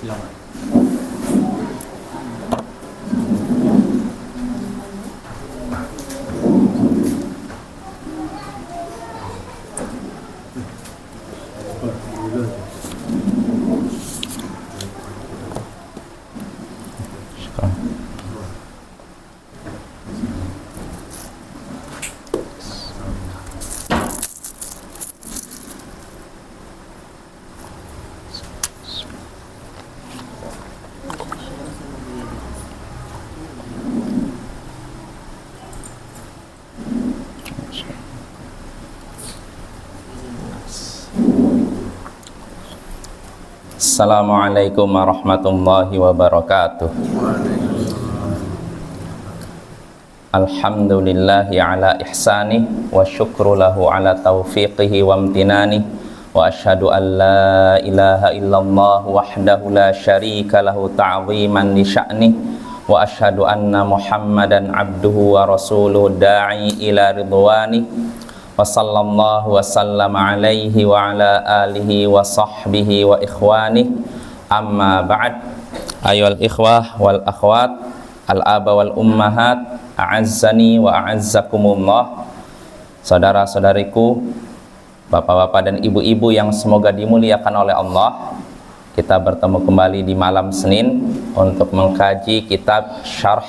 Silakan. Assalamualaikum warahmatullahi wabarakatuh. Alhamdulillahi ala ihsani wa syukru lahu ala taufiqihi wa amtinani wa ashhadu an la ilaha illallah wahdahu la syarika lahu ta'ziman li sya'ni wa ashhadu anna muhammadan abduhu wa rasuluhu da'i ila ridwani wa sallallahu wa sallam alaihi wa ala alihi wa sahbihi wa ikhwani amma ba'd. Ayyuhal ikhwah wal akhwat, al aba wal ummahat, a'azzani wa a'azzakumullah. Saudara-saudariku, bapak-bapak dan ibu-ibu yang semoga dimuliakan oleh Allah, kita bertemu kembali di malam Senin untuk mengkaji kitab Syarh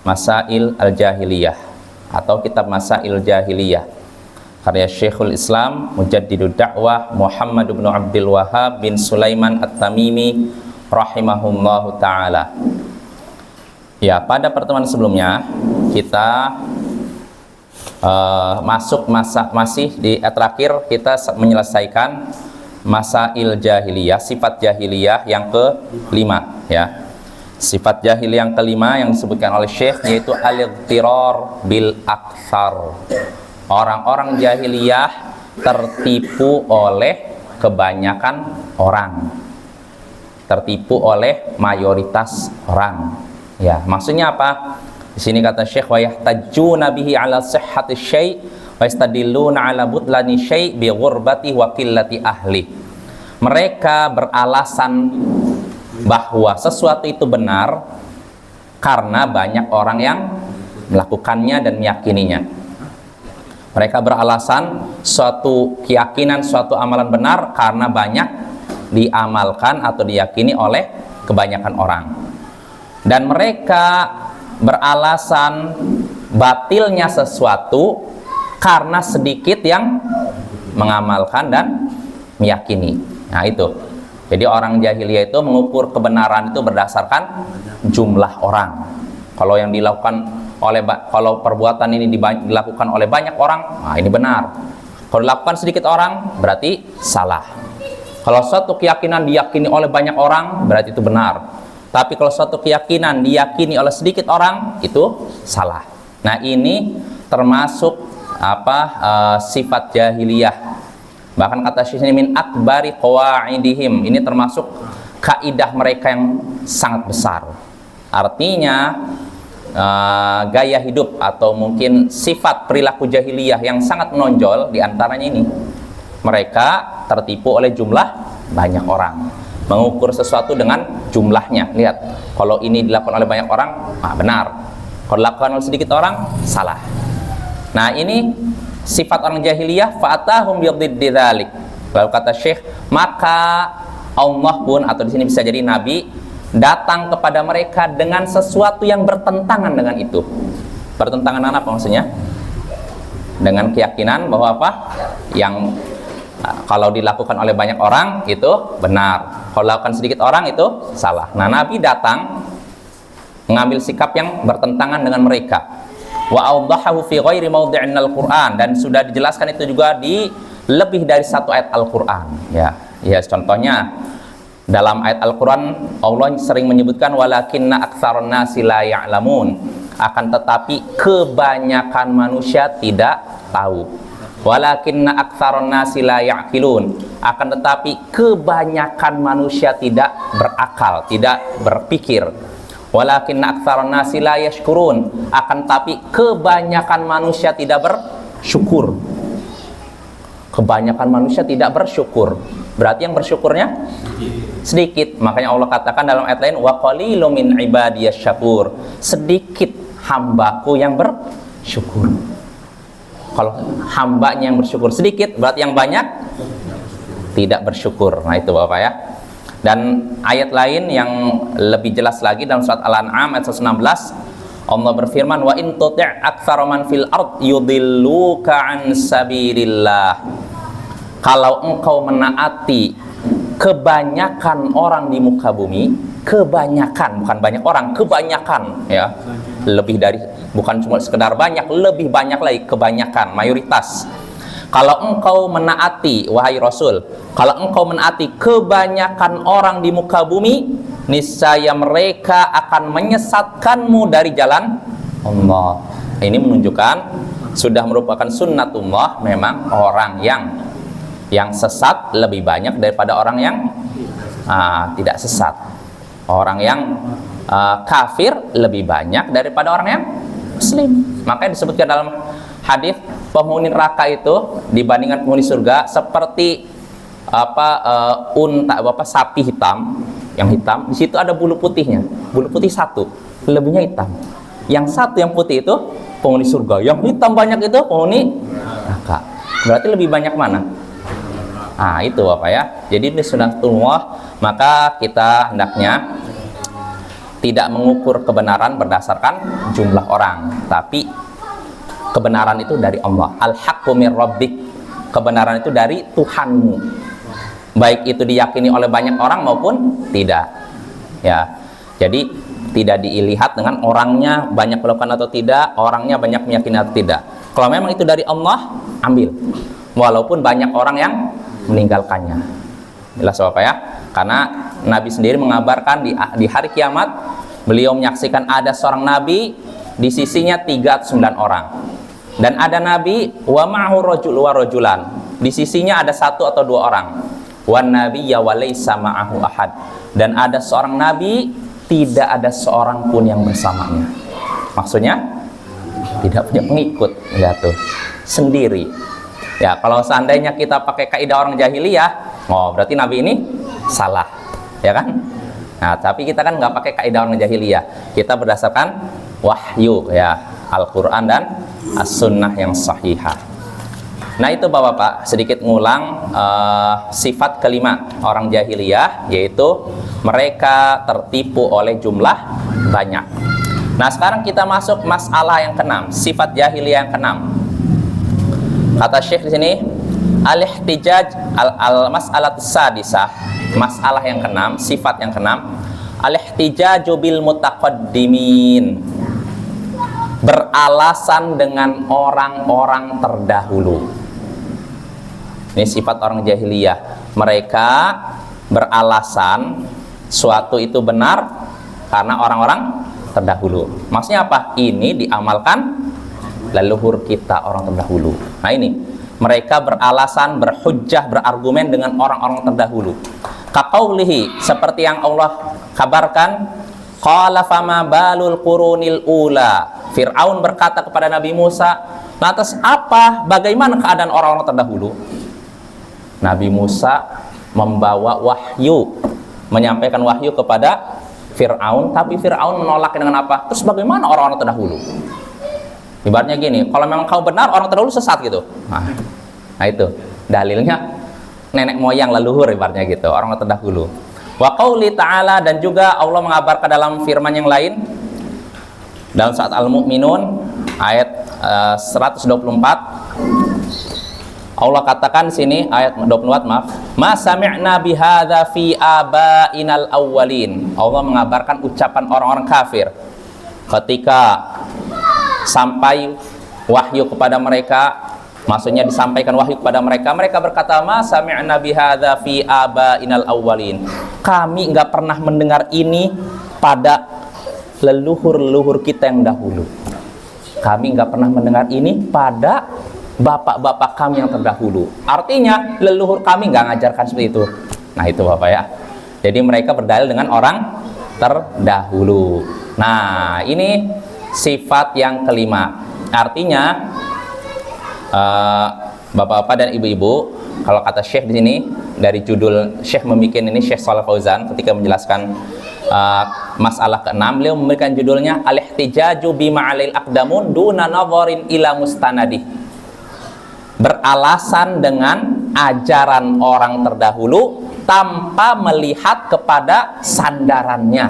Masail Al-Jahiliyah atau kitab Masail Jahiliyah karya Syekhul Islam Mujaddidud Da'wah Muhammad bin Abdul Wahhab bin Sulaiman At-Tamimi rahimahullahu ta'ala. Ya, pada pertemuan sebelumnya kita masih di terakhir kita menyelesaikan Masail Jahiliyah, sifat jahiliyah yang kelima ya. Sifat jahiliyah yang kelima yang disebutkan oleh Syekh yaitu al-ightirar bil aktsar. Orang-orang jahiliyah tertipu oleh kebanyakan orang, tertipu oleh mayoritas orang. Ya, maksudnya apa? Di sini kata Syekh wa yahtajjuna bihi ala sihhati syai' wa yastadilluna ala butlani syai' bi ghurbati wa qillati ahli. Mereka beralasan bahwa sesuatu itu benar karena banyak orang yang melakukannya dan meyakininya. Mereka beralasan suatu keyakinan, suatu amalan benar karena banyak diamalkan atau diyakini oleh kebanyakan orang. Dan mereka beralasan batilnya sesuatu karena sedikit yang mengamalkan dan meyakini. Nah itu. Jadi orang jahiliyah itu mengukur kebenaran itu berdasarkan jumlah orang. Kalau yang dilakukan kalau perbuatan ini dilakukan oleh banyak orang, nah ini benar. Kalau dilakukan sedikit orang, berarti salah. Kalau suatu keyakinan diyakini oleh banyak orang, berarti itu benar. Tapi kalau suatu keyakinan diyakini oleh sedikit orang, itu salah. Nah ini termasuk sifat jahiliyah. Bahkan kata Syekh min akbari qawaidihim, ini termasuk kaidah mereka yang sangat besar. Artinya gaya hidup atau mungkin sifat perilaku jahiliyah yang sangat menonjol diantaranya ini, mereka tertipu oleh jumlah banyak orang, mengukur sesuatu dengan jumlahnya. Lihat, kalau ini dilakukan oleh banyak orang, benar. Kalau dilakukan oleh sedikit orang, salah. Nah ini sifat orang jahiliyah, fa'atahum bididdi dzalik. Lalu kata Syekh, maka Allah pun, atau di sini bisa jadi Nabi, datang kepada mereka dengan sesuatu yang bertentangan dengan itu. Bertentangan dengan apa maksudnya? Dengan keyakinan bahwa apa? Yang kalau dilakukan oleh banyak orang itu benar, kalau dilakukan sedikit orang itu salah. Nah, Nabi datang mengambil sikap yang bertentangan dengan mereka. Wa awdahahu fi ghairi mawdi'in al-Qur'an, dan sudah dijelaskan itu juga di lebih dari satu ayat Al-Qur'an. Ya, contohnya dalam ayat Al-Quran Allah sering menyebutkan walakinna aktsarun nasi la ya'lamun, akan tetapi kebanyakan manusia tidak tahu. Walakinna aktsarun nasi la ya'qilun, akan tetapi kebanyakan manusia tidak berakal, tidak berpikir. Walakinna aktsarun nasi la yashkurun, akan tetapi kebanyakan manusia tidak bersyukur. Kebanyakan manusia tidak bersyukur. berarti yang bersyukurnya sedikit. Makanya Allah katakan dalam ayat lain, wa qalilum min ibadiyasy syakur, sedikit hambaku yang bersyukur. Kalau hambanya yang bersyukur sedikit, berarti yang banyak tidak bersyukur. Nah itu Bapak ya. Dan ayat lain yang lebih jelas lagi dalam surat Al-An'am ayat 116, Allah berfirman, wa in tuti' aktsara man fil ard yudilluka an sabilillah. Kalau engkau menaati kebanyakan orang di muka bumi, kebanyakan, bukan banyak orang, kebanyakan ya. Lebih dari, bukan cuma sekedar banyak, lebih banyak lagi, kebanyakan, mayoritas. Kalau engkau menaati, wahai Rasul, kalau engkau menaati kebanyakan orang di muka bumi, niscaya mereka akan menyesatkanmu dari jalan Allah. Ini menunjukkan sudah merupakan sunnatullah, memang orang yang sesat lebih banyak daripada orang yang tidak sesat. Orang yang kafir lebih banyak daripada orang yang muslim. Makanya disebutkan dalam hadis, penghuni neraka itu dibandingkan penghuni surga seperti sapi hitam. Yang hitam di situ ada bulu putihnya, bulu putih satu, lebihnya hitam. Yang satu yang putih itu penghuni surga, yang hitam banyak itu penghuni neraka. Berarti lebih banyak mana? Nah itu Bapak ya. Jadi ini sunnatullah, maka kita hendaknya tidak mengukur kebenaran berdasarkan jumlah orang, tapi kebenaran itu dari Allah. Al-haqqu mir rabbik, kebenaran itu dari Tuhanmu, baik itu diyakini oleh banyak orang maupun tidak ya. Jadi tidak dilihat dengan orangnya banyak melakukan atau tidak, orangnya banyak meyakini atau tidak. Kalau memang itu dari Allah, ambil, walaupun banyak orang yang meninggalkannya. Jelas Bapak ya. Karena Nabi sendiri mengabarkan di hari kiamat, beliau menyaksikan ada seorang Nabi, di sisinya 309 orang, dan ada Nabi wa ma'hu rajul wa rajulan, di sisinya ada 1 atau 2 orang, wan nabiyya wa laysa ma'ahu ahad, dan ada seorang Nabi, tidak ada seorang pun yang bersamanya. Maksudnya tidak punya pengikut, lihat tuh, sendiri ya. Kalau seandainya kita pakai kaidah orang jahiliyah, berarti Nabi ini salah ya kan. Nah tapi kita kan nggak pakai kaidah orang jahiliyah, kita berdasarkan wahyu ya, Al-Quran dan As-Sunnah yang sahihah. Nah itu Bapak-Bapak, sedikit ngulang sifat kelima orang jahiliyah, yaitu mereka tertipu oleh jumlah banyak. Nah sekarang kita masuk masalah yang keenam, sifat jahiliyah yang keenam. Kata Syekh di sini, al-ihtijaj al-mas'alat sadisah, masalah yang keenam, sifat yang keenam, al-ihtijaju bil mutaqaddimin, beralasan dengan orang-orang terdahulu. Ini sifat orang jahiliyah, mereka beralasan suatu itu benar karena orang-orang terdahulu. Maksudnya apa? Ini diamalkan leluhur kita, orang terdahulu. Nah ini, mereka beralasan, berhujjah, berargumen dengan orang-orang terdahulu. Kaqaulihi, seperti yang Allah kabarkan, qala fama balul qurunil ula. Fir'aun berkata kepada Nabi Musa, lantas apa, bagaimana keadaan orang-orang terdahulu? Nabi Musa membawa wahyu, menyampaikan wahyu kepada Fir'aun, tapi Fir'aun menolak dengan apa? Terus bagaimana orang-orang terdahulu? Ibaratnya gini, kalau memang kau benar, orang terdahulu sesat gitu. Nah itu dalilnya nenek moyang leluhur, ibaratnya gitu, orang terdahulu. Wa qauli ta'ala, dan juga Allah mengabarkan dalam firman yang lain dalam surat Al-Mu'minun ayat 124, Allah katakan sini ayat 24, maaf, ma sami'na bihadza fi abainal awwalin. Allah mengabarkan ucapan orang-orang kafir ketika sampai wahyu kepada mereka, maksudnya disampaikan wahyu kepada mereka, mereka berkata, ma sami'na bihadza fi abainal awwalin, kami enggak pernah mendengar ini pada leluhur-leluhur kita yang dahulu. Kami enggak pernah mendengar ini pada bapak-bapak kami yang terdahulu. Artinya leluhur kami enggak ngajarkan seperti itu. Nah itu Bapak ya. Jadi mereka berdalil dengan orang terdahulu. Nah ini sifat yang kelima. Artinya bapak-bapak dan ibu-ibu, kalau kata Syekh di sini dari judul Syekh membikin ini, Syekh Shalih Fauzan ketika menjelaskan masalah ke-6, beliau memberikan judulnya al-ihtijaju bima 'alail aqdamun duna nadharin ila mustanadih. Beralasan dengan ajaran orang terdahulu tanpa melihat kepada sandarannya.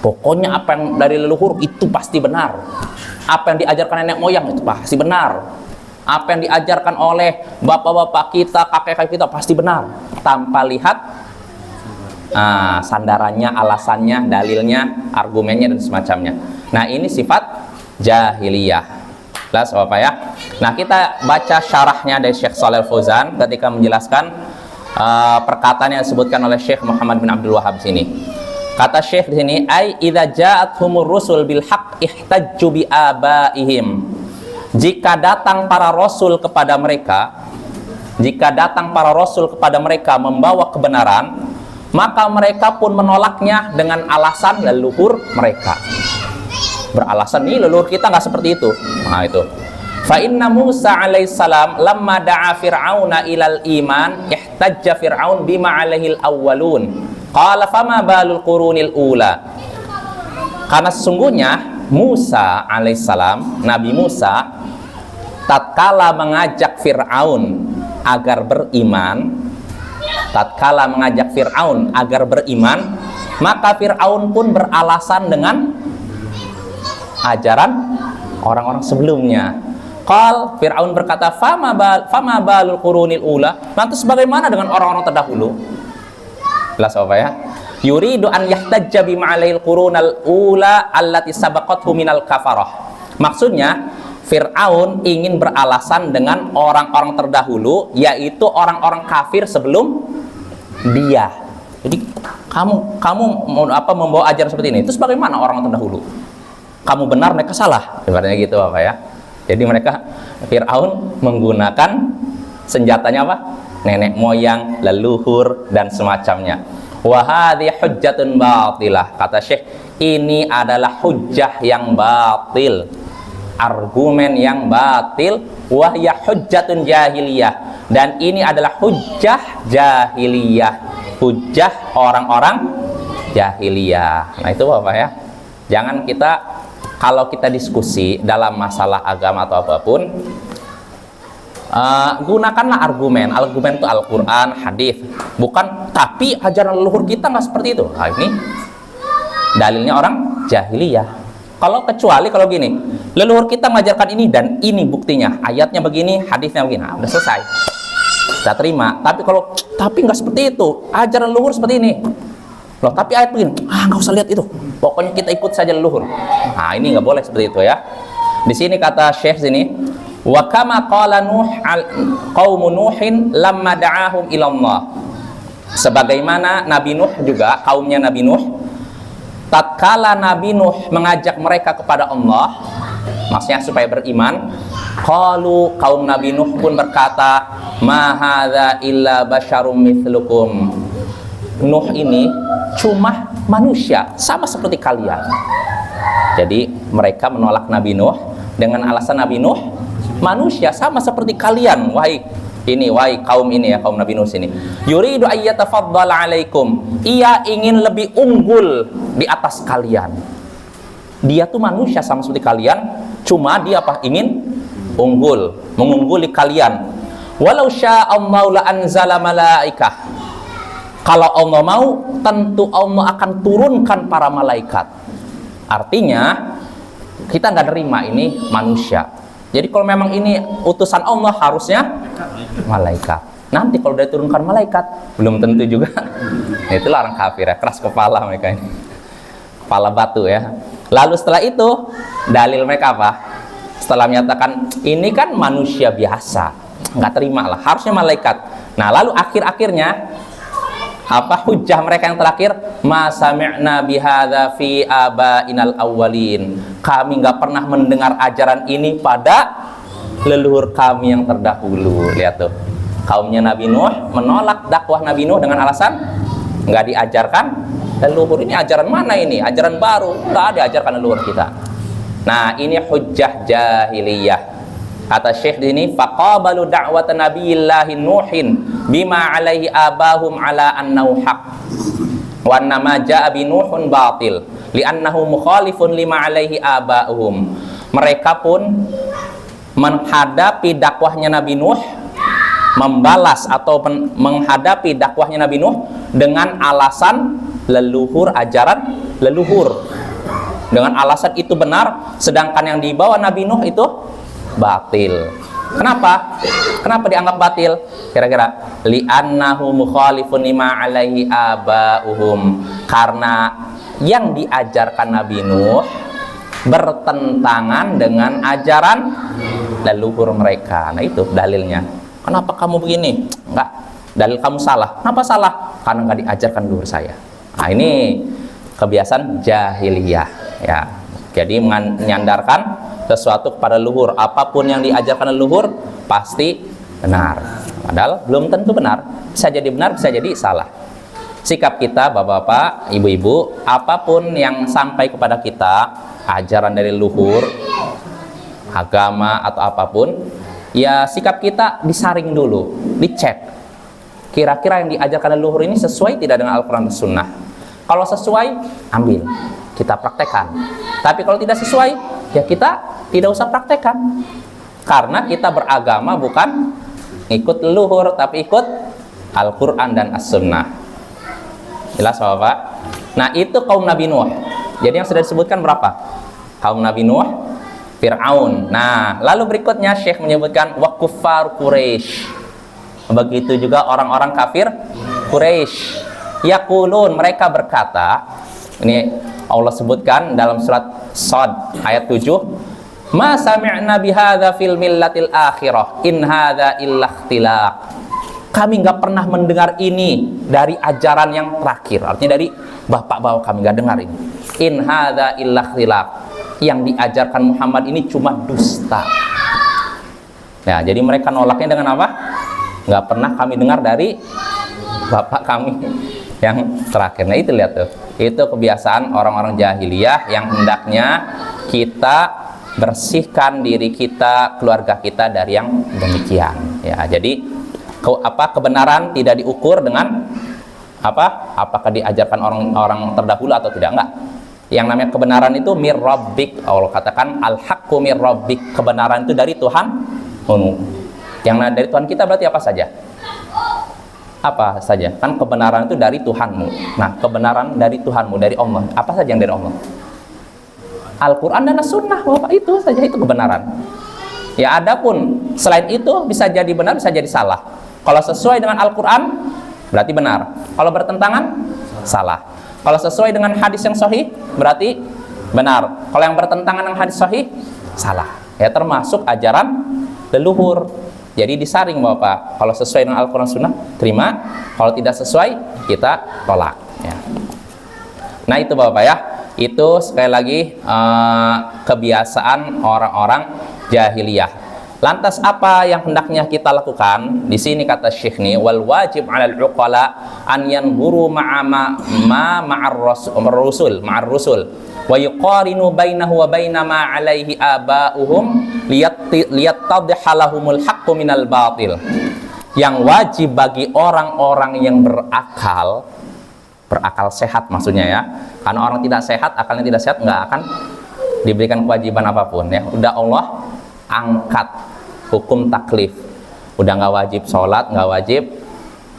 Pokoknya apa yang dari leluhur itu pasti benar. Apa yang diajarkan nenek moyang itu pasti benar. Apa yang diajarkan oleh bapak-bapak kita, kakek-kakek kita pasti benar, tanpa lihat sandarannya, alasannya, dalilnya, argumennya dan semacamnya. Nah, ini sifat jahiliyah. Jelas apa ya? Nah, kita baca syarahnya dari Syekh Shalih Fauzan ketika menjelaskan perkataan yang disebutkan oleh Syekh Muhammad bin Abdul Wahhab sini. Kata Syekh di sini, ai idza ja'athumur rusul bil haqq ihtajju bi abaihim. Jika datang para rasul kepada mereka, membawa kebenaran, maka mereka pun menolaknya dengan alasan leluhur mereka. Beralasan nih leluhur kita nggak seperti itu. Nah itu. Fa inna Musa alaihissalam lamma da'a Fir'auna ilal iman ihtajja Fir'aun bima alaihil awwalun. Qala fama balul qurunil ula. Karena sesungguhnya Musa alaihissalam, Nabi Musa, tatkala mengajak Fir'aun agar beriman, maka Fir'aun pun beralasan dengan ajaran orang-orang sebelumnya. Fir'aun berkata, fama balul qurunil ula. Lantas bagaimana dengan orang-orang terdahulu? Jelas apa ya? Yuridu an yahtajja bima alaihil qurunal ula allati sabaqathu minal kafarah. Maksudnya Fir'aun ingin beralasan dengan orang-orang terdahulu, yaitu orang-orang kafir sebelum dia. Jadi kamu mau apa membawa ajaran seperti ini? Terus bagaimana orang terdahulu? Kamu benar, mereka salah. Sebenarnya gitu apa ya? Jadi Fir'aun menggunakan senjatanya apa? Nenek moyang, leluhur dan semacamnya. Wa hadhihi hujjatun batilah. Kata Syekh, ini adalah hujjah yang batil. Argumen yang batil, wahya hujjatun jahiliyah, dan ini adalah hujjah jahiliyah, hujjah orang-orang jahiliyah. Nah itu Bapak ya, jangan kalau kita diskusi dalam masalah agama atau apapun, gunakanlah argumen itu Al-Quran, hadis, bukan tapi ajaran leluhur kita nggak seperti itu. Nah, ini dalilnya orang jahiliyah. Kecuali kalau gini, leluhur kita mengajarkan ini dan ini buktinya, ayatnya begini, hadisnya begini, udah selesai, kita terima. Tapi nggak seperti itu, ajaran leluhur seperti ini loh, tapi ayat begini, nggak usah lihat itu, pokoknya kita ikut saja leluhur. Nah ini nggak boleh seperti itu ya. Di sini kata Syekh sini, wa kama qala qaumu nuhin lamma da'ahum ilallah. Sebagaimana Nabi Nuh juga, kaumnya Nabi Nuh, tatkala Nabi Nuh mengajak mereka kepada Allah, maksudnya supaya beriman, kaum Nabi Nuh pun berkata, ma hadza illa basyarum mithlukum. Nuh ini cuma manusia sama seperti kalian. Jadi mereka menolak Nabi Nuh dengan alasan Nabi Nuh manusia sama seperti kalian, wahai kaum ini ya, kaum Nabi Nuh ini. Yuridu ayyatafaddala alaikum. Ia ingin lebih unggul di atas kalian. Dia tuh manusia sama seperti kalian, cuma dia ingin mengungguli kalian. Walau sya'allahu la anzala malaikah. Kalau Allah mau, tentu Allah akan turunkan para malaikat. Artinya kita nggak nerima ini manusia. Jadi kalau memang ini utusan Allah, harusnya malaikat. Nanti kalau dia turunkan malaikat, belum tentu juga. Itulah orang kafir ya, keras kepala mereka ini, kepala batu ya. Lalu setelah itu dalil mereka apa? Setelah menyatakan ini kan manusia biasa, nggak terima lah, harusnya malaikat. Nah lalu akhir-akhirnya apa hujah mereka yang terakhir? Ma sami'na bihadza fi abainal awwalin. Kami nggak pernah mendengar ajaran ini pada leluhur kami yang terdahulu. Lihat tuh, kaumnya Nabi Nuh menolak dakwah Nabi Nuh dengan alasan nggak diajarkan leluhur. Ini ajaran mana ini? Ajaran baru, nggak diajarkan leluhur kita. Nah ini hujjah jahiliyah. Kata Syekh di sini, faqabalu da'wat nabiyillahi Nuhin bima alaihi abahum ala annahu haq. Wa annama ja'a bi Nuhun batil li'annahu mukhalifun lima alaihi abahum. Mereka pun menghadapi dakwahnya Nabi Nuh, membalas atau menghadapi dakwahnya Nabi Nuh dengan alasan leluhur, ajaran leluhur, dengan alasan itu benar, sedangkan yang dibawa Nabi Nuh itu batil. Kenapa? Kenapa dianggap batil? Kira-kira li'annahu mukhalifun lima alaihi aba'uhum, karena yang diajarkan Nabi Nuh bertentangan dengan ajaran leluhur mereka. Nah itu dalilnya. Kenapa kamu begini? Enggak, dalil kamu salah. Kenapa salah? Karena enggak diajarkan leluhur saya. Nah ini kebiasaan jahiliyah ya. Jadi menyandarkan sesuatu kepada leluhur, apapun yang diajarkan leluhur pasti benar, padahal belum tentu benar. Bisa jadi benar, bisa jadi salah. Sikap kita bapak-bapak, ibu-ibu, apapun yang sampai kepada kita, ajaran dari leluhur, agama atau apapun, ya sikap kita disaring dulu, dicek kira-kira yang diajarkan leluhur ini sesuai tidak dengan Al-Quran dan Sunnah. Kalau sesuai, ambil, kita praktekkan. Tapi kalau tidak sesuai, ya kita tidak usah praktekkan, karena kita beragama bukan ikut leluhur, tapi ikut Al-Quran dan As-Sunnah. Jelas Bapak? Nah itu kaum Nabi Nuh. Jadi yang sudah disebutkan berapa? Kaum Nabi Nuh, Fir'aun. Nah lalu berikutnya Syekh menyebutkan wa kuffar Quraisy. Begitu juga orang-orang kafir Quraisy. Yaqulun, mereka berkata, ini Allah sebutkan dalam surat Shad ayat 7, ma sami'na bihadza fil millatil akhirah in hadza illa ikhtilaq. Kami nggak pernah mendengar ini dari ajaran yang terakhir. Artinya dari bapak-bapak kami nggak dengar ini. In hadza illa ikhtilaq. Yang diajarkan Muhammad ini cuma dusta. Nah, jadi mereka nolaknya dengan apa? Nggak pernah kami dengar dari bapak kami yang terakhir. Nah itu lihat tuh, itu kebiasaan orang-orang jahiliyah yang hendaknya kita bersihkan diri kita, keluarga kita dari yang demikian. Ya, jadi kebenaran tidak diukur dengan apakah diajarkan orang-orang terdahulu atau tidak, enggak. Yang namanya kebenaran itu mir rabbik, Allah katakan al-haqqu mir rabbik, kebenaran itu dari Tuhan. Yang dari Tuhan kita berarti apa saja? Apa saja? Kan kebenaran itu dari Tuhanmu. Nah, kebenaran dari Tuhanmu, dari Allah. Apa saja yang dari Allah? Al-Quran dan As-Sunnah, Bapak, itu saja, itu kebenaran. Ya, adapun selain itu bisa jadi benar, bisa jadi salah. Kalau sesuai dengan Al-Quran, berarti benar. Kalau bertentangan, salah. Kalau sesuai dengan hadis yang sahih, berarti benar. Kalau yang bertentangan dengan hadis sahih, salah. Ya, termasuk ajaran leluhur. Jadi disaring Bapak. Kalau sesuai dengan Al-Quran Sunnah, terima. Kalau tidak sesuai, kita tolak ya. Nah itu Bapak ya, itu sekali lagi kebiasaan orang-orang jahiliyah. Lantas apa yang hendaknya kita lakukan? Di sini kata Syekh nih, wal wajib 'alal 'uqala an yanzuru ma'ar rusul wa yuqarinu bainahu wa baina ma 'alaihi aba'uhum liyattadhiha lahumul haqqu minal batil. Yang wajib bagi orang-orang yang berakal sehat maksudnya ya. Karena orang tidak sehat, akalnya tidak sehat, nggak akan diberikan kewajiban apapun ya. Udah Allah angkat hukum taklif, udah nggak wajib sholat, nggak wajib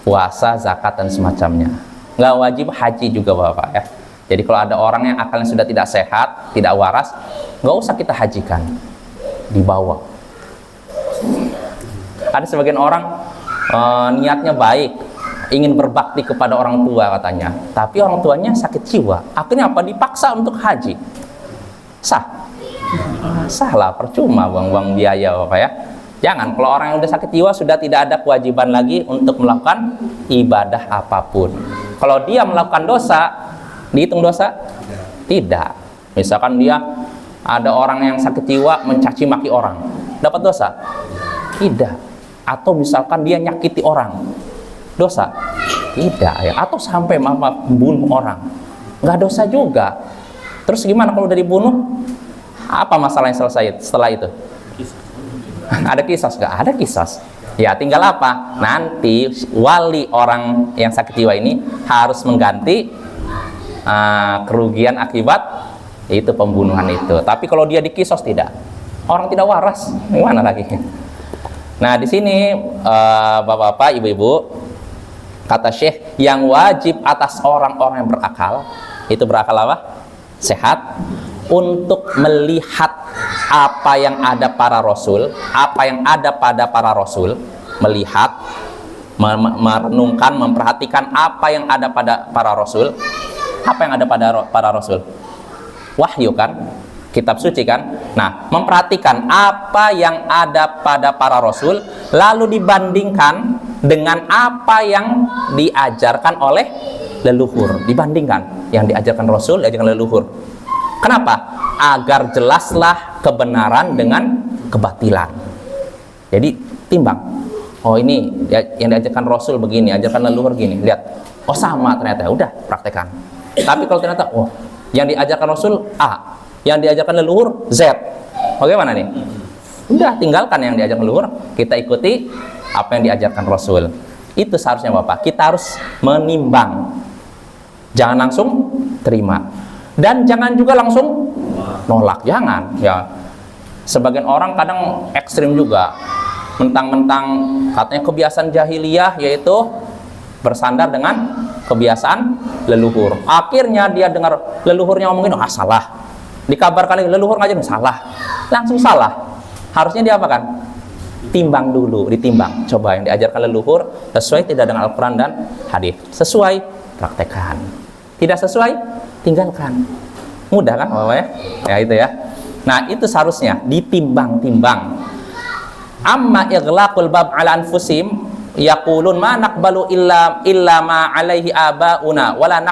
puasa, zakat dan semacamnya, nggak wajib haji juga Bapak ya. Jadi kalau ada orang yang akalnya sudah tidak sehat, tidak waras, nggak usah kita hajikan, dibawa. Ada sebagian orang niatnya baik, ingin berbakti kepada orang tua katanya, tapi orang tuanya sakit jiwa, akhirnya apa? Dipaksa untuk haji. Sah? Salah, percuma buang-buang biaya Bapak ya. Jangan, kalau orang yang udah sakit jiwa sudah tidak ada kewajiban lagi untuk melakukan ibadah apapun. Kalau dia melakukan dosa, dihitung dosa? Tidak. Misalkan dia ada orang yang sakit jiwa mencaci maki orang, dapat dosa? Tidak. Atau misalkan dia nyakiti orang, dosa? Tidak ya. Atau sampai bunuh orang, nggak dosa juga. Terus gimana kalau udah dibunuh? Apa masalah yang selesai setelah itu? Ada kisos nggak? Ada kisos. Ya tinggal apa? Nanti wali orang yang sakit jiwa ini harus mengganti kerugian akibat itu pembunuhan itu. Tapi kalau dia dikisos tidak, orang tidak waras, gimana lagi? Nah di sini bapak-bapak, ibu-ibu, kata Syekh, yang wajib atas orang-orang yang berakal, itu berakal apa? Sehat, untuk melihat apa yang ada para rasul, apa yang ada pada para rasul, melihat, merenungkan, memperhatikan apa yang ada pada para rasul. Apa yang ada pada para rasul? Wahyu kan? Kitab suci kan? Nah, memperhatikan apa yang ada pada para rasul, lalu dibandingkan dengan apa yang diajarkan oleh leluhur. Dibandingkan yang diajarkan rasul, diajarkan leluhur. Kenapa? Agar jelaslah kebenaran dengan kebatilan. Jadi timbang. Oh ini yang diajarkan rasul begini, ajarkan leluhur gini. Lihat, oh sama ternyata. Udah praktekkan. Tapi kalau ternyata, oh yang diajarkan rasul A, yang diajarkan leluhur Z, bagaimana nih? Udah tinggalkan yang diajarkan leluhur, kita ikuti apa yang diajarkan rasul. Itu seharusnya bapak. Kita harus menimbang. Jangan langsung terima. Dan jangan juga langsung nolak, jangan ya. Sebagian orang kadang ekstrim juga, mentang-mentang katanya kebiasaan jahiliyah, yaitu bersandar dengan kebiasaan leluhur. Akhirnya dia dengar leluhurnya ngomongin, ah salah. Dikabarkan leluhur ngajarin, salah. Langsung salah. Harusnya dia apa kan? Timbang dulu, ditimbang. Coba yang diajarkan leluhur sesuai tidak dengan Al-Quran dan hadis. Sesuai, praktekkan. Tidak sesuai, tinggalkan. Mudah kan Bapak ya? Ya itu ya. Nah itu seharusnya ditimbang-timbang. Amma ighlaqul bab ala anfusim yaqulun ma naqbalu illa ma alaihi abauna wala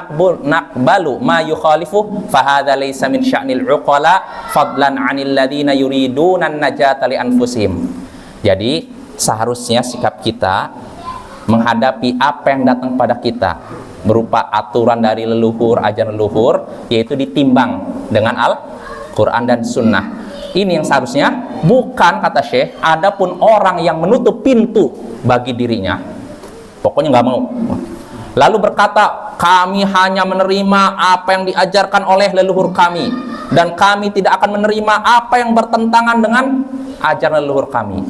naqbalu ma yukhalifu fa hadza laysa min sya'nil uqala fadlan 'anil ladzina yuriduna an-najata li anfusihim. Jadi seharusnya sikap kita menghadapi apa yang datang pada kita berupa aturan dari leluhur, ajaran leluhur, yaitu ditimbang dengan Al-Quran dan Sunnah. Ini yang seharusnya, bukan kata Syekh, adapun orang yang menutup pintu bagi dirinya, pokoknya nggak mau, lalu berkata, kami hanya menerima apa yang diajarkan oleh leluhur kami, dan kami tidak akan menerima apa yang bertentangan dengan ajaran leluhur kami.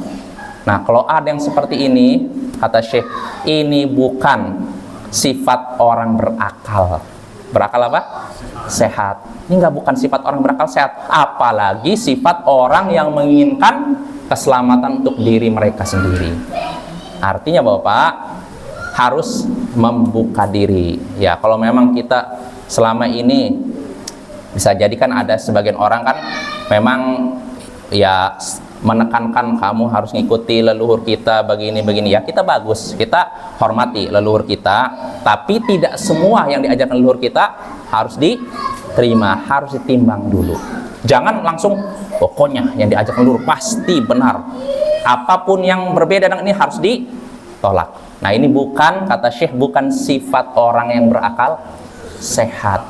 Nah, kalau ada yang seperti ini, kata Syekh, ini bukan sifat orang berakal. Berakal apa? Sehat. Ini bukan sifat orang berakal sehat. Apalagi sifat orang yang menginginkan keselamatan untuk diri mereka sendiri. Artinya Bapak harus membuka diri. Ya, kalau memang kita selama ini bisa jadikan ada sebagian orang kan memang ya menekankan kamu harus ngikuti leluhur kita begini-begini, ya kita bagus, kita hormati leluhur kita, tapi tidak semua yang diajarkan leluhur kita harus diterima, harus ditimbang dulu. Jangan langsung pokoknya yang diajarkan leluhur pasti benar, apapun yang berbeda dengan ini harus ditolak. Nah ini bukan, kata Syekh, bukan sifat orang yang berakal sehat,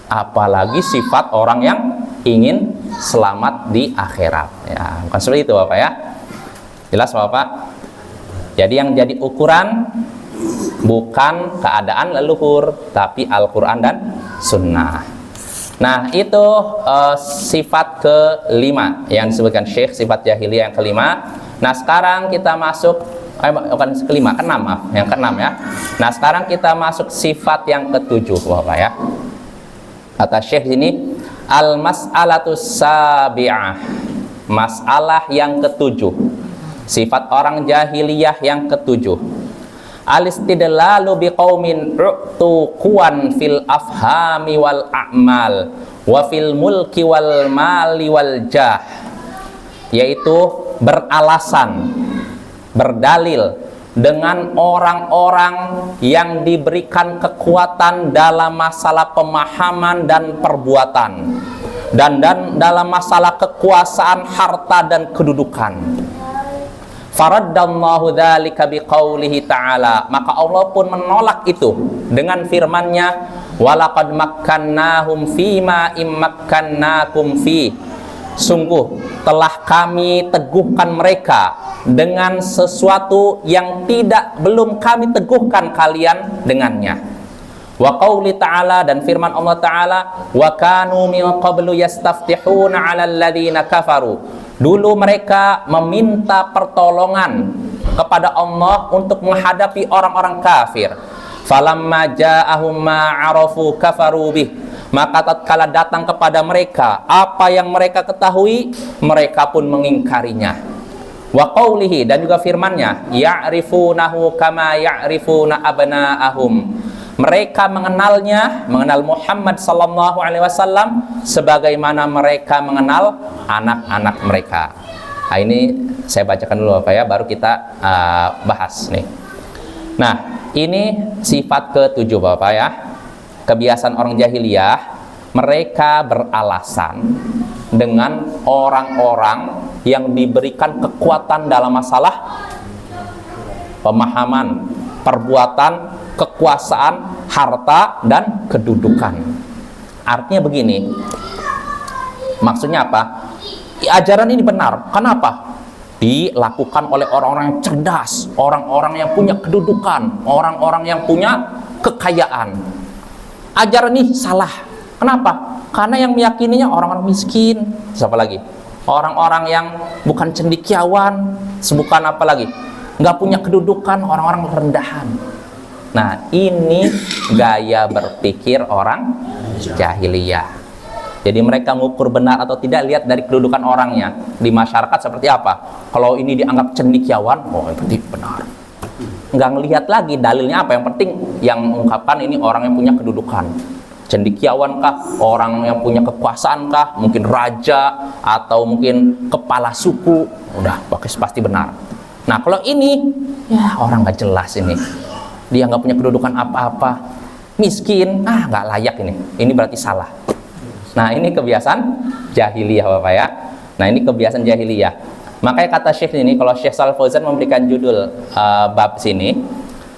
apalagi sifat orang yang ingin selamat di akhirat. Ya, bukan seperti itu Bapak ya. Jelas Bapak? Jadi yang jadi ukuran bukan keadaan leluhur, tapi Al-Quran dan Sunnah. Nah itu sifat kelima yang disebutkan Syekh, sifat jahiliyah yang kelima. Nah sekarang kita masuk bukan kelima, keenam, yang keenam ya. Nah sekarang kita masuk sifat yang ketujuh Bapak ya. Kata Syekh ini, al-mas'alatu sabi'ah, masalah yang ketujuh, sifat orang jahiliyah yang ketujuh. Al-istidlalu biqaumin u'tu quwan fil afhami wal a'mal wa fil mulki wal mali wal jah, yaitu beralasan, berdalil dengan orang-orang yang diberikan kekuatan dalam masalah pemahaman dan perbuatan, dan dalam masalah kekuasaan harta dan kedudukan. Faraddallahu dzalika biqaulihi ta'ala, maka Allah pun menolak itu dengan firman-Nya, walaqad makkannahum fima immakkannakum fi sungguh telah kami teguhkan mereka dengan sesuatu yang belum kami teguhkan kalian dengannya. Wa qauli ta'ala, dan firman Allah ta'ala, wa kanu min qablu yastaftihuna 'alal ladzina kafaru. Dulu mereka meminta pertolongan kepada Allah untuk menghadapi orang-orang kafir. Falamma ja'ahum ma 'arafu kafaru bih. Maka tatkala datang kepada mereka apa yang mereka ketahui, mereka pun mengingkarinya. Wa qawlihi, dan juga firman-Nya, ya'rifunahu kama ya'rifuna abna'ahum. Mereka mengenal Muhammad sallallahu alaihi wasallam sebagaimana mereka mengenal anak-anak mereka. Nah, ini saya bacakan dulu Bapak ya, baru kita bahas nih. Nah, ini sifat ke-7 Bapak ya. Kebiasaan orang jahiliyah, mereka beralasan dengan orang-orang yang diberikan kekuatan dalam masalah pemahaman, perbuatan, kekuasaan, harta, dan kedudukan. Artinya begini, maksudnya apa? Ajaran ini benar. Kenapa? Dilakukan oleh orang-orang yang cerdas, orang-orang yang punya kedudukan, orang-orang yang punya kekayaan. Ajaran ini salah. Kenapa? Karena yang meyakininya orang-orang miskin. Siapa lagi? Orang-orang yang bukan cendekiawan, bukan apa lagi? Nggak punya kedudukan, orang-orang rendahan. Nah, ini gaya berpikir orang jahiliyah. Jadi mereka mengukur benar atau tidak lihat dari kedudukan orangnya di masyarakat seperti apa. Kalau ini dianggap cendekiawan, oh berarti benar. Nggak ngelihat lagi dalilnya apa, yang penting yang mengungkapkan ini orang yang punya kedudukan, cendekiawan kah, orang yang punya kekuasaan kah, mungkin raja atau mungkin kepala suku, udah pasti benar. Nah kalau ini ya orang nggak jelas, ini dia nggak punya kedudukan apa-apa, miskin, nggak layak, ini berarti salah. Nah ini kebiasaan jahiliyah Bapak ya. Nah ini kebiasaan jahiliyah. Makanya kata Syekh ini, kalau Syekh Shalih Fauzan memberikan judul bab sini,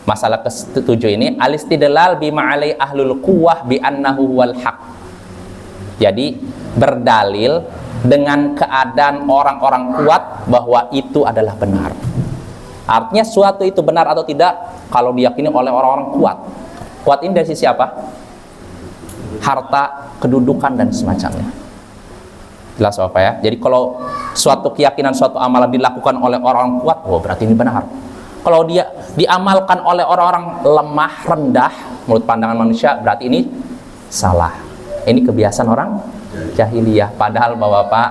masalah ke-7 ini, al-istidlal bima alai ahlul quwwah bi annahu wal haq. Jadi berdalil dengan keadaan orang-orang kuat bahwa itu adalah benar. Artinya suatu itu benar atau tidak kalau diyakini oleh orang-orang kuat. Kuat ini dari sisi apa? Harta, kedudukan, dan semacamnya. Jelas Bapak ya. Jadi kalau suatu keyakinan, suatu amalan dilakukan oleh orang kuat, oh berarti ini benar. Kalau dia diamalkan oleh orang-orang lemah, rendah menurut pandangan manusia, berarti ini salah. Ini kebiasaan orang jahiliyah. Padahal Bapak,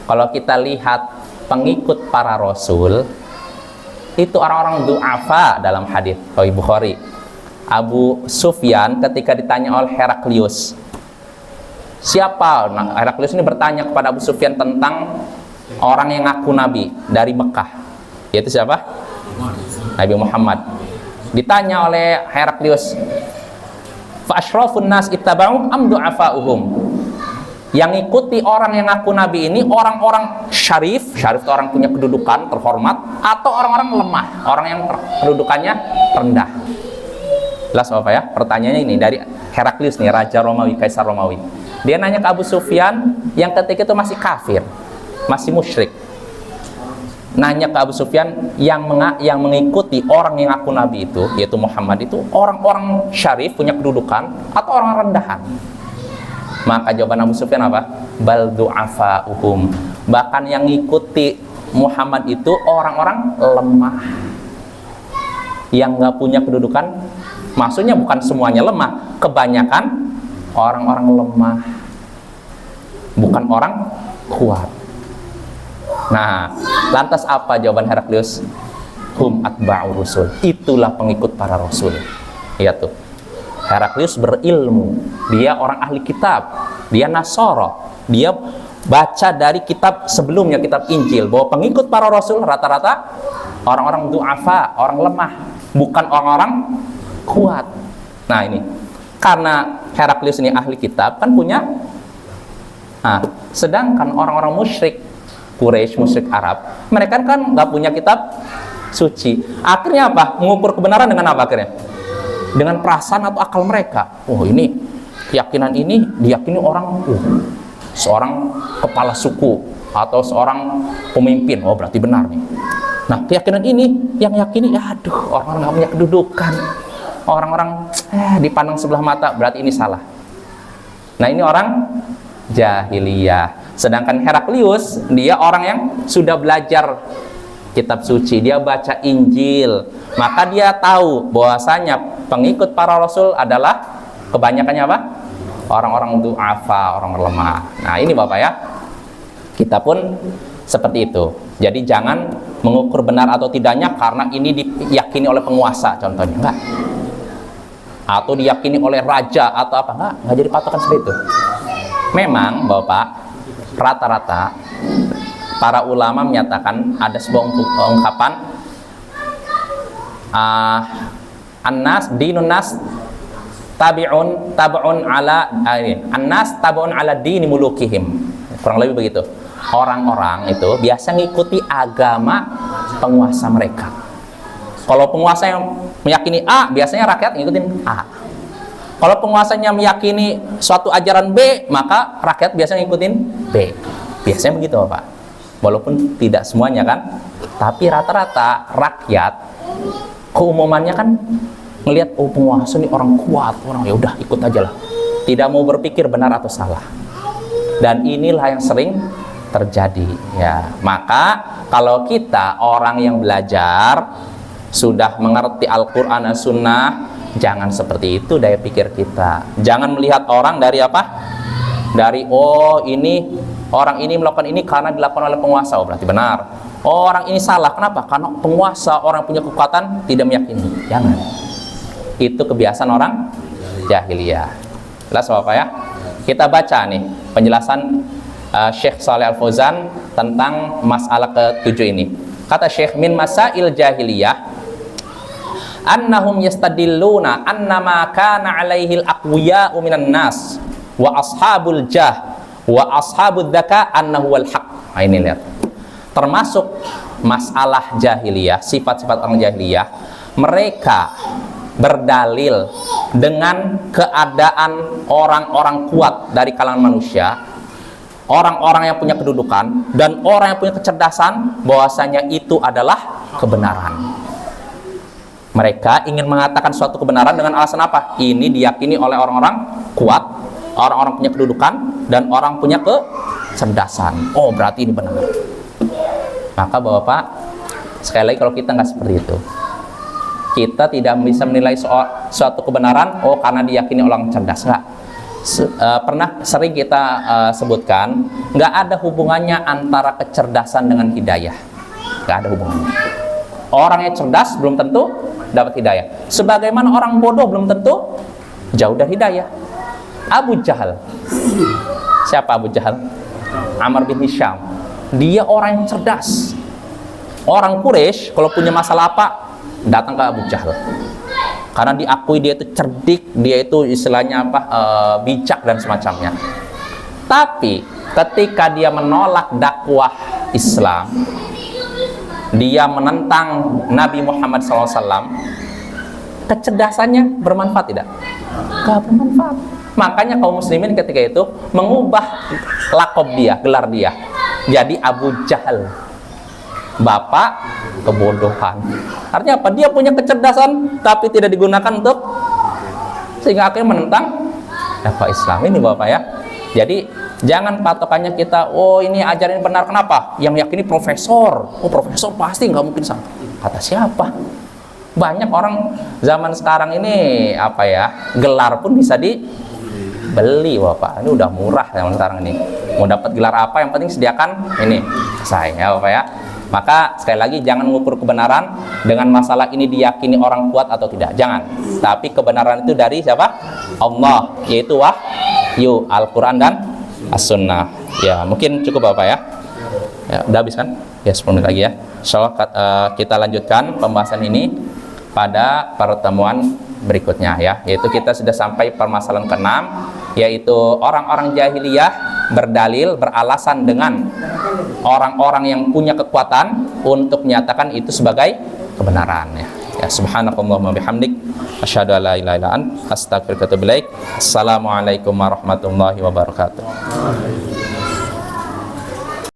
kalau kita lihat pengikut para rasul, itu orang-orang du'afa dalam hadis Sahih Bukhari. Abu Sufyan ketika ditanya oleh Heraklius, siapa? Nah, Heraklius ini bertanya kepada Abu Sufyan tentang orang yang ngaku nabi dari Mekah, yaitu siapa? Nabi Muhammad. Ditanya oleh Heraklius, fa asyrafun nas ittaba'u am du'afa'uhum? Yang ikuti orang yang ngaku nabi ini orang-orang syarif itu orang punya kedudukan terhormat, atau orang-orang lemah, orang yang kedudukannya rendah? Jelas Bapak ya. Pertanyaannya ini dari Heraklius nih, Raja Romawi, Kaisar Romawi. Dia nanya ke Abu Sufyan yang ketika itu masih kafir, masih musyrik. Nanya ke Abu Sufyan yang mengikuti orang yang ngaku nabi itu, yaitu Muhammad, itu orang-orang syarif punya kedudukan atau orang rendahan? Maka jawaban Abu Sufyan apa? Bal du'afa'uhum. Bahkan yang ngikuti Muhammad itu orang-orang lemah, yang nggak punya kedudukan. Maksudnya bukan semuanya lemah, kebanyakan orang-orang lemah, bukan orang kuat. Nah, lantas apa jawaban Heraklius? Hum atba'ur rusul. Itulah pengikut para rasul. Iya tuh. Heraklius berilmu, dia orang ahli kitab, dia Nasoro, dia baca dari kitab sebelumnya, kitab Injil, bahwa pengikut para rasul rata-rata orang-orang du'afa, orang lemah, bukan orang-orang kuat. Nah ini, karena Heraklius ini ahli kitab kan punya. Nah, sedangkan orang-orang musyrik Quraisy, musyrik Arab, mereka kan nggak punya kitab suci. Akhirnya apa? Mengukur kebenaran dengan apa akhirnya? Dengan perasaan atau akal mereka. Oh ini keyakinan ini diyakini orang seorang kepala suku atau seorang pemimpin, oh berarti benar nih. Nah, keyakinan ini yang yakini, aduh, orang-orang nggak punya kedudukan, orang-orang dipandang sebelah mata, berarti ini salah. Nah, ini orang jahiliyah. Sedangkan Heraklius, dia orang yang sudah belajar kitab suci, dia baca Injil, maka dia tahu bahwasanya pengikut para rasul adalah kebanyakannya apa? Orang-orang du'afa, orang lemah. Nah, ini Bapak ya, kita pun seperti itu. Jadi jangan mengukur benar atau tidaknya karena ini diyakini oleh penguasa, contohnya, enggak, atau diyakini oleh raja atau apa, enggak jadi patokan seperti itu. Memang Bapak, rata-rata para ulama menyatakan ada sebuah ungkapan, annas dinun nas tabi'un ala annas tabi'un ala dini mulukihim. Kurang lebih begitu. Orang-orang itu biasa ngikuti agama penguasa mereka. Kalau penguasa yang meyakini A, biasanya rakyat ngikutin A. Kalau penguasanya meyakini suatu ajaran B, maka rakyat biasanya ngikutin B. Biasanya begitu, Pak. Walaupun tidak semuanya kan, tapi rata-rata rakyat keumumannya kan ngelihat, oh penguasa ini orang kuat, orang, ya udah ikut aja lah, tidak mau berpikir benar atau salah. Dan inilah yang sering terjadi ya. Maka kalau kita orang yang belajar sudah mengerti Al-Quran dan Sunnah, jangan seperti itu daya pikir kita. Jangan melihat orang dari apa? Dari oh ini orang ini melakukan ini karena dilakukan oleh penguasa, oh berarti benar. Oh, orang ini salah, kenapa? Karena penguasa, orang punya kekuatan, tidak meyakini. Jangan. Itu kebiasaan orang jahiliyah. Jelas Bapak ya? Kita baca nih penjelasan Syekh Shalih Al Fauzan tentang masalah ke-7 ini. Kata Syekh, min masail jahiliyah annahum yastadilluna annama kana alaihil aqwiya'u minan nas wa ashabul jah wa ashabul dzaka annahu wal haq. Nah, ini lihat. Termasuk masalah jahiliyah, sifat-sifat orang jahiliyah, mereka berdalil dengan keadaan orang-orang kuat dari kalangan manusia, orang-orang yang punya kedudukan dan orang yang punya kecerdasan, bahwasanya itu adalah kebenaran. Mereka ingin mengatakan suatu kebenaran dengan alasan apa? Ini diyakini oleh orang-orang kuat, orang-orang punya kedudukan dan orang punya kecerdasan. Oh, berarti ini benar. Maka Bapak, sekali lagi kalau kita nggak seperti itu, kita tidak bisa menilai suatu kebenaran oh karena diyakini orang cerdas. Nggak. Pernah sering kita sebutkan, nggak ada hubungannya antara kecerdasan dengan hidayah. Nggak ada hubungannya. Orang yang cerdas belum tentu dapat hidayah, sebagaimana orang bodoh belum tentu jauh dari hidayah. Abu Jahal, siapa Abu Jahal? Amr bin Hisham. Dia orang yang cerdas. Orang Quraisy kalau punya masalah apa, datang ke Abu Jahal. Karena diakui dia itu cerdik, dia itu istilahnya apa, bijak dan semacamnya. Tapi ketika dia menolak dakwah Islam, dia menentang Nabi Muhammad SAW, kecerdasannya bermanfaat tidak? Gak bermanfaat. Makanya kaum muslimin ketika itu mengubah lakob dia, gelar dia, jadi Abu Jahal, bapak kebodohan. Artinya apa? Dia punya kecerdasan tapi tidak digunakan untuk, sehingga akhirnya menentang dakwah Islam. Ini Bapak ya. Jadi jangan patokannya kita, oh ini ajaran benar, kenapa? Yang yakini profesor, oh profesor pasti nggak mungkin salah. Kata siapa? Banyak orang zaman sekarang ini apa ya, gelar pun bisa dibeli Bapak. Ini udah murah zaman sekarang ini. Mau dapat gelar apa, yang penting sediakan ini saya Bapak ya. Maka sekali lagi jangan mengukur kebenaran dengan masalah ini diyakini orang kuat atau tidak. Jangan. Tapi kebenaran itu dari siapa? Allah, yaitu wahyu Al-Quran dan As-Sunnah. Ya, mungkin cukup Bapak ya. Ya, udah habis kan? Ya, 10 menit lagi ya. Insyaallah kita lanjutkan pembahasan ini pada pertemuan berikutnya ya. Yaitu kita sudah sampai permasalahan ke-6, yaitu orang-orang jahiliyah berdalil, beralasan dengan orang-orang yang punya kekuatan untuk menyatakan itu sebagai kebenaran ya. Ya, subhanakallahumma bihamdik asyhadu an la ilaha illa anta astaghfiruka wa atubu ilaik. Assalamualaikum warahmatullahi wabarakatuh.